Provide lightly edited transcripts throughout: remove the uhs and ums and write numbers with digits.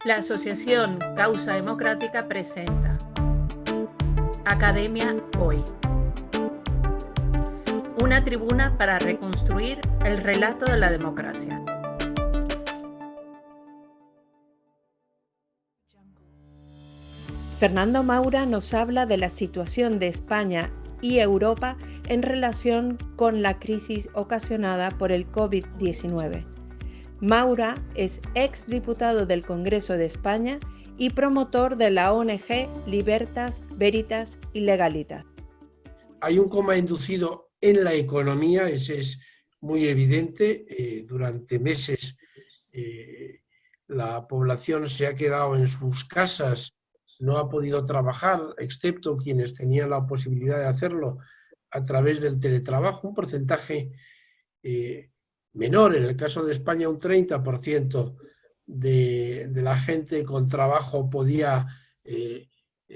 La Asociación Causa Democrática presenta Academia Hoy, una tribuna para reconstruir el relato de la democracia. Fernando Maura nos habla de la situación de España y Europa en relación con la crisis ocasionada por el COVID-19. Maura es exdiputado del Congreso de España y promotor de la ONG Libertas, Veritas y Legalitas. Hay un coma inducido en la economía, ese es muy evidente. Durante meses la población se ha quedado en sus casas, no ha podido trabajar, excepto quienes tenían la posibilidad de hacerlo a través del teletrabajo, un porcentaje menor, en el caso de España un 30% de la gente con trabajo podía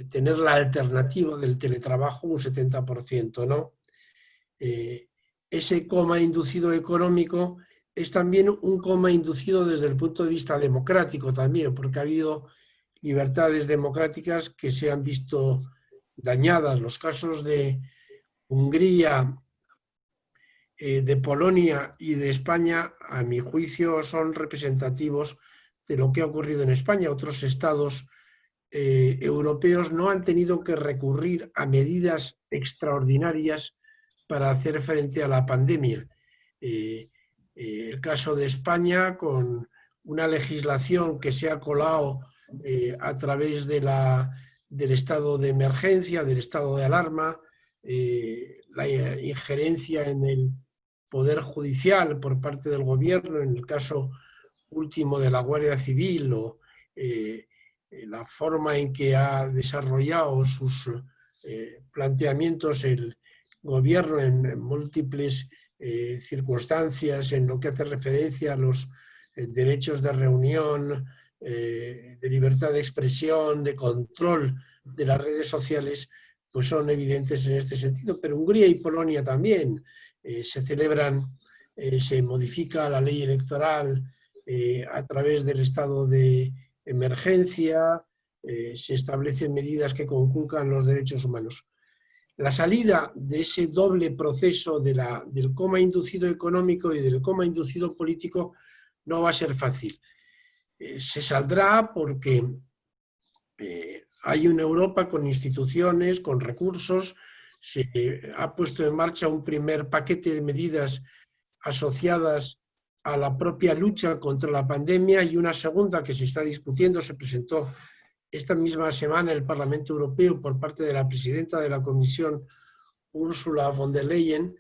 tener la alternativa del teletrabajo, un 70%, ¿no? Ese coma inducido económico es también un coma inducido desde el punto de vista democrático también, porque ha habido libertades democráticas que se han visto dañadas. Los casos de Hungría, de Polonia y de España, a mi juicio, son representativos de lo que ha ocurrido en España. Otros estados europeos no han tenido que recurrir a medidas extraordinarias para hacer frente a la pandemia. El caso de España, con una legislación que se ha colado a través de del estado de emergencia, del estado de alarma, la injerencia en el poder judicial por parte del gobierno, en el caso último de la Guardia Civil, o la forma en que ha desarrollado sus planteamientos el gobierno en múltiples circunstancias, en lo que hace referencia a los derechos de reunión, de libertad de expresión, de control de las redes sociales, pues son evidentes en este sentido. Pero Hungría y Polonia también se celebran, se modifica la ley electoral a través del estado de emergencia, se establecen medidas que conculcan los derechos humanos. La salida de ese doble proceso del coma inducido económico y del coma inducido político no va a ser fácil. Se saldrá porque hay una Europa con instituciones, con recursos. Se ha puesto en marcha un primer paquete de medidas asociadas a la propia lucha contra la pandemia y una segunda que se está discutiendo, se presentó esta misma semana en el Parlamento Europeo por parte de la presidenta de la Comisión, Ursula von der Leyen,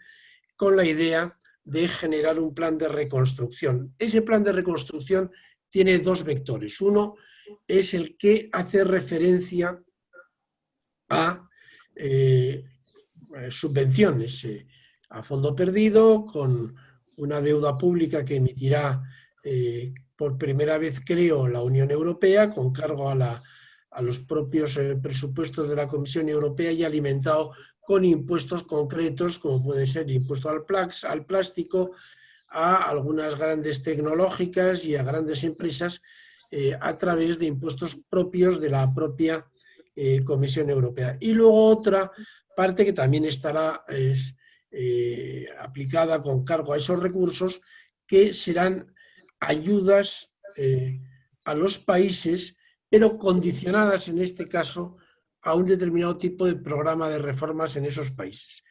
con la idea de generar un plan de reconstrucción. Ese plan de reconstrucción tiene dos vectores. Uno es el que hace referencia a subvenciones a fondo perdido, con una deuda pública que emitirá por primera vez, creo, la Unión Europea, con cargo a los propios presupuestos de la Comisión Europea y alimentado con impuestos concretos, como puede ser el impuesto al plástico, a algunas grandes tecnológicas y a grandes empresas a través de impuestos propios de la propia Comisión Europea. Y luego otra parte que también estará aplicada con cargo a esos recursos, que serán ayudas a los países, pero condicionadas en este caso a un determinado tipo de programa de reformas en esos países.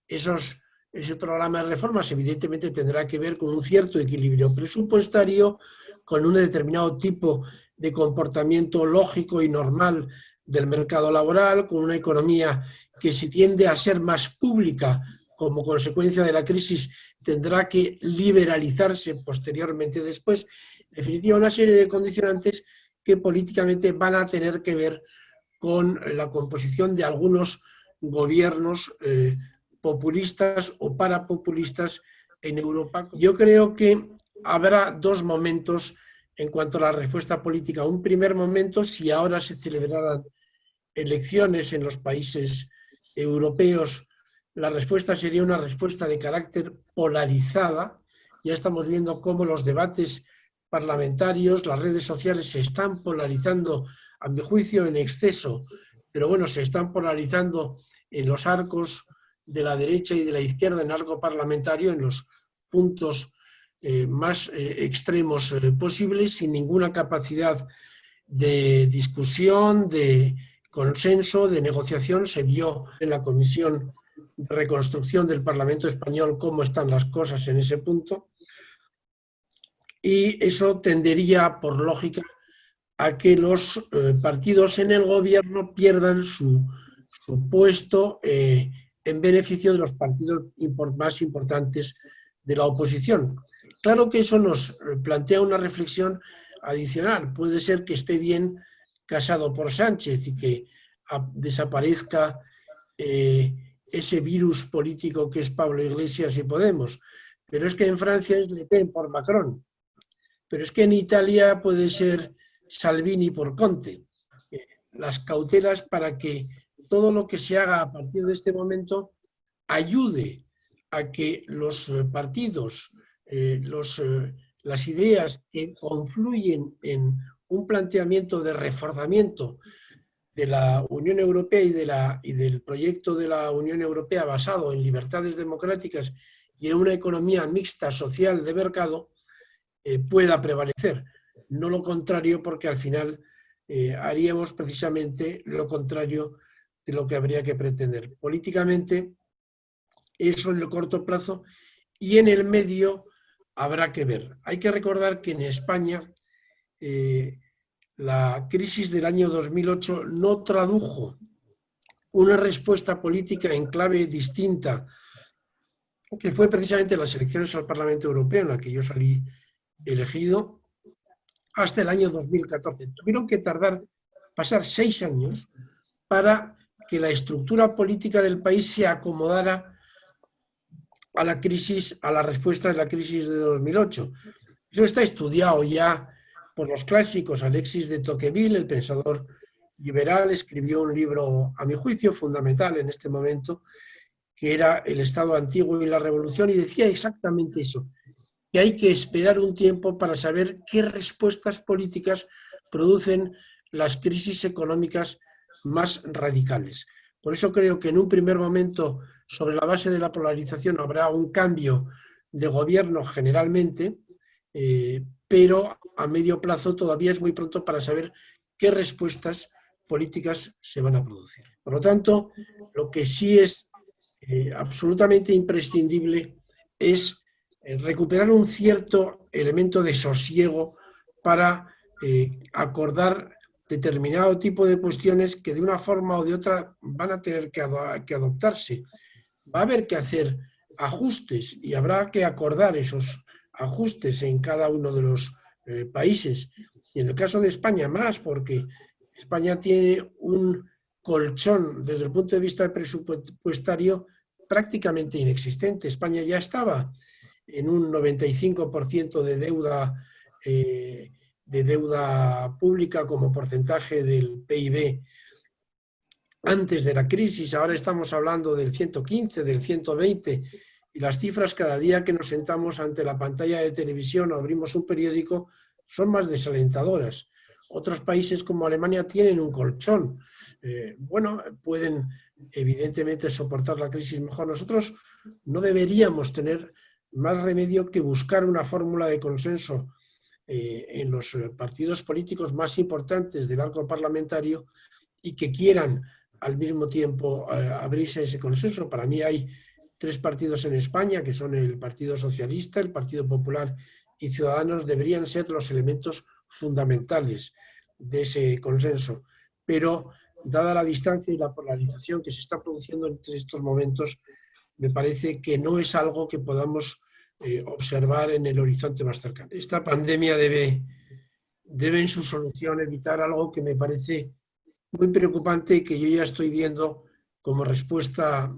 Ese programa de reformas evidentemente tendrá que ver con un cierto equilibrio presupuestario, con un determinado tipo de comportamiento lógico y normal del mercado laboral, con una economía que, si tiende a ser más pública como consecuencia de la crisis, tendrá que liberalizarse posteriormente después. En definitiva, una serie de condicionantes que políticamente van a tener que ver con la composición de algunos gobiernos populistas o parapopulistas en Europa. Yo creo que habrá dos momentos en cuanto a la respuesta política. Un primer momento, si ahora se celebraran elecciones en los países europeos, la respuesta sería una respuesta de carácter polarizada. Ya estamos viendo cómo los debates parlamentarios, las redes sociales se están polarizando, a mi juicio, en exceso, pero bueno, se están polarizando en los arcos de la derecha y de la izquierda, en arco parlamentario, en los puntos más extremos posibles, sin ninguna capacidad de discusión, de consenso, de negociación. Se vio en la Comisión de Reconstrucción del Parlamento Español cómo están las cosas en ese punto, y eso tendería, por lógica, a que los partidos en el gobierno pierdan su puesto en beneficio de los partidos más importantes de la oposición. Claro que eso nos plantea una reflexión adicional. Puede ser que esté bien Casado por Sánchez y que desaparezca ese virus político que es Pablo Iglesias y Podemos, pero es que en Francia es Le Pen por Macron, pero es que en Italia puede ser Salvini por Conte. Las cautelas para que todo lo que se haga a partir de este momento ayude a que los partidos, las ideas que confluyen en un planteamiento de reforzamiento de la Unión Europea y del proyecto de la Unión Europea basado en libertades democráticas y en una economía mixta social de mercado, pueda prevalecer. No lo contrario, porque al final haríamos precisamente lo contrario de lo que habría que pretender. Políticamente, eso en el corto plazo, y en el medio habrá que ver. Hay que recordar que en España la crisis del año 2008 no tradujo una respuesta política en clave distinta, que fue precisamente las elecciones al Parlamento Europeo, en la que yo salí elegido, hasta el año 2014. Tuvieron que pasar 6 años para que la estructura política del país se acomodara a la crisis, a la respuesta de la crisis de 2008. Eso está estudiado ya por los clásicos. Alexis de Tocqueville, el pensador liberal, escribió un libro, a mi juicio, fundamental en este momento, que era El Estado Antiguo y la Revolución, y decía exactamente eso, que hay que esperar un tiempo para saber qué respuestas políticas producen las crisis económicas más radicales. Por eso creo que en un primer momento, sobre la base de la polarización, habrá un cambio de gobierno generalmente, pero a medio plazo todavía es muy pronto para saber qué respuestas políticas se van a producir. Por lo tanto, lo que sí es absolutamente imprescindible es recuperar un cierto elemento de sosiego para acordar determinado tipo de cuestiones que de una forma o de otra van a tener que adoptarse. Va a haber que hacer ajustes y habrá que acordar esos ajustes en cada uno de los países. Y en el caso de España más, porque España tiene un colchón desde el punto de vista presupuestario prácticamente inexistente. España ya estaba en un 95% de deuda pública como porcentaje del PIB antes de la crisis. Ahora estamos hablando del 115, del 120, y las cifras cada día que nos sentamos ante la pantalla de televisión o abrimos un periódico son más desalentadoras. Otros países como Alemania tienen un colchón. Bueno, pueden evidentemente soportar la crisis mejor. Nosotros no deberíamos tener más remedio que buscar una fórmula de consenso en los partidos políticos más importantes del arco parlamentario y que quieran al mismo tiempo abrirse a ese consenso. Para mí hay 3 partidos en España, que son el Partido Socialista, el Partido Popular y Ciudadanos, deberían ser los elementos fundamentales de ese consenso. Pero, dada la distancia y la polarización que se está produciendo en estos momentos, me parece que no es algo que podamos observar en el horizonte más cercano. Esta pandemia debe en su solución evitar algo que me parece muy preocupante y que yo ya estoy viendo como respuesta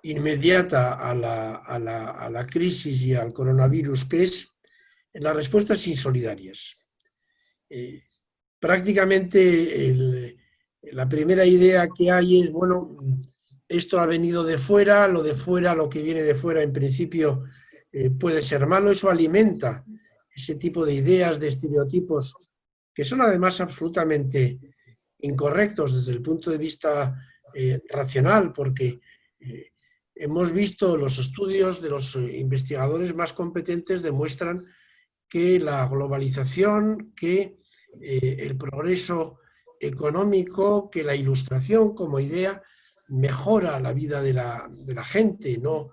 inmediata a la crisis y al coronavirus, que es las respuestas insolidarias. Prácticamente la primera idea que hay es, bueno, esto ha venido de fuera, lo que viene de fuera en principio puede ser malo, eso alimenta ese tipo de ideas, de estereotipos, que son además absolutamente incorrectos desde el punto de vista racional, porque hemos visto los estudios de los investigadores más competentes demuestran que la globalización, que el progreso económico, que la ilustración como idea mejora la vida de la gente, ¿no?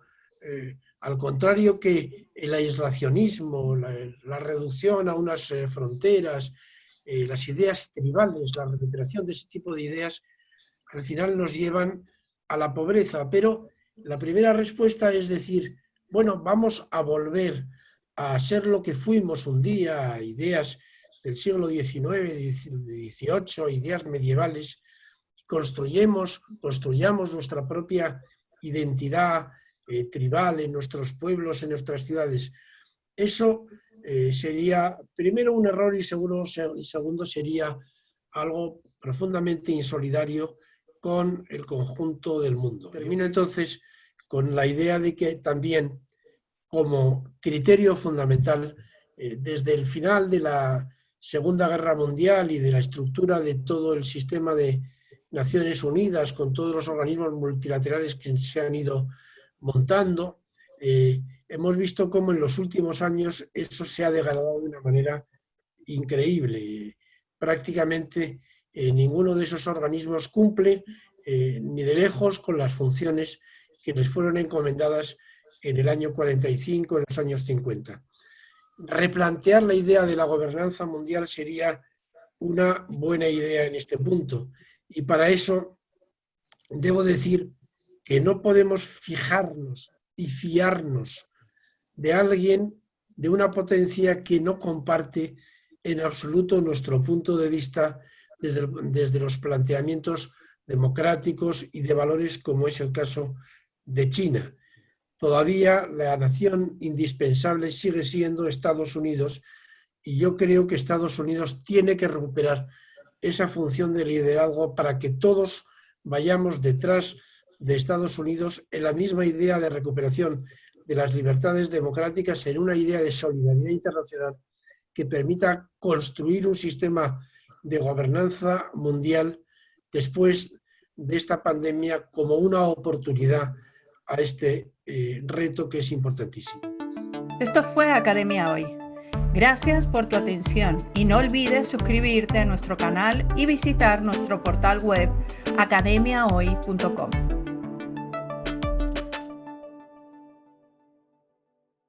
Al contrario que el aislacionismo, la reducción a unas fronteras, las ideas tribales, la recuperación de ese tipo de ideas, al final nos llevan a la pobreza. Pero la primera respuesta es decir, bueno, vamos a volver a ser lo que fuimos un día, ideas del siglo XIX, XVIII, ideas medievales, construyamos nuestra propia identidad tribal en nuestros pueblos, en nuestras ciudades. Eso sería, primero, un error y segundo sería algo profundamente insolidario con el conjunto del mundo. Termino entonces con la idea de que también, como criterio fundamental, desde el final de la Segunda Guerra Mundial y de la estructura de todo el sistema de Naciones Unidas, con todos los organismos multilaterales que se han ido montando, hemos visto cómo en los últimos años eso se ha degradado de una manera increíble. Prácticamente ninguno de esos organismos cumple ni de lejos con las funciones que les fueron encomendadas en el año 45, en los años 50. Replantear la idea de la gobernanza mundial sería una buena idea en este punto. Y para eso debo decir que no podemos fijarnos y fiarnos de alguien, de una potencia que no comparte en absoluto nuestro punto de vista desde los planteamientos democráticos y de valores, como es el caso de China. Todavía la nación indispensable sigue siendo Estados Unidos, y yo creo que Estados Unidos tiene que recuperar esa función de liderazgo para que todos vayamos detrás de Estados Unidos en la misma idea de recuperación de las libertades democráticas, en una idea de solidaridad internacional que permita construir un sistema de gobernanza mundial después de esta pandemia como una oportunidad a este reto que es importantísimo. Esto fue Academia Hoy. Gracias por tu atención y no olvides suscribirte a nuestro canal y visitar nuestro portal web academiahoy.com.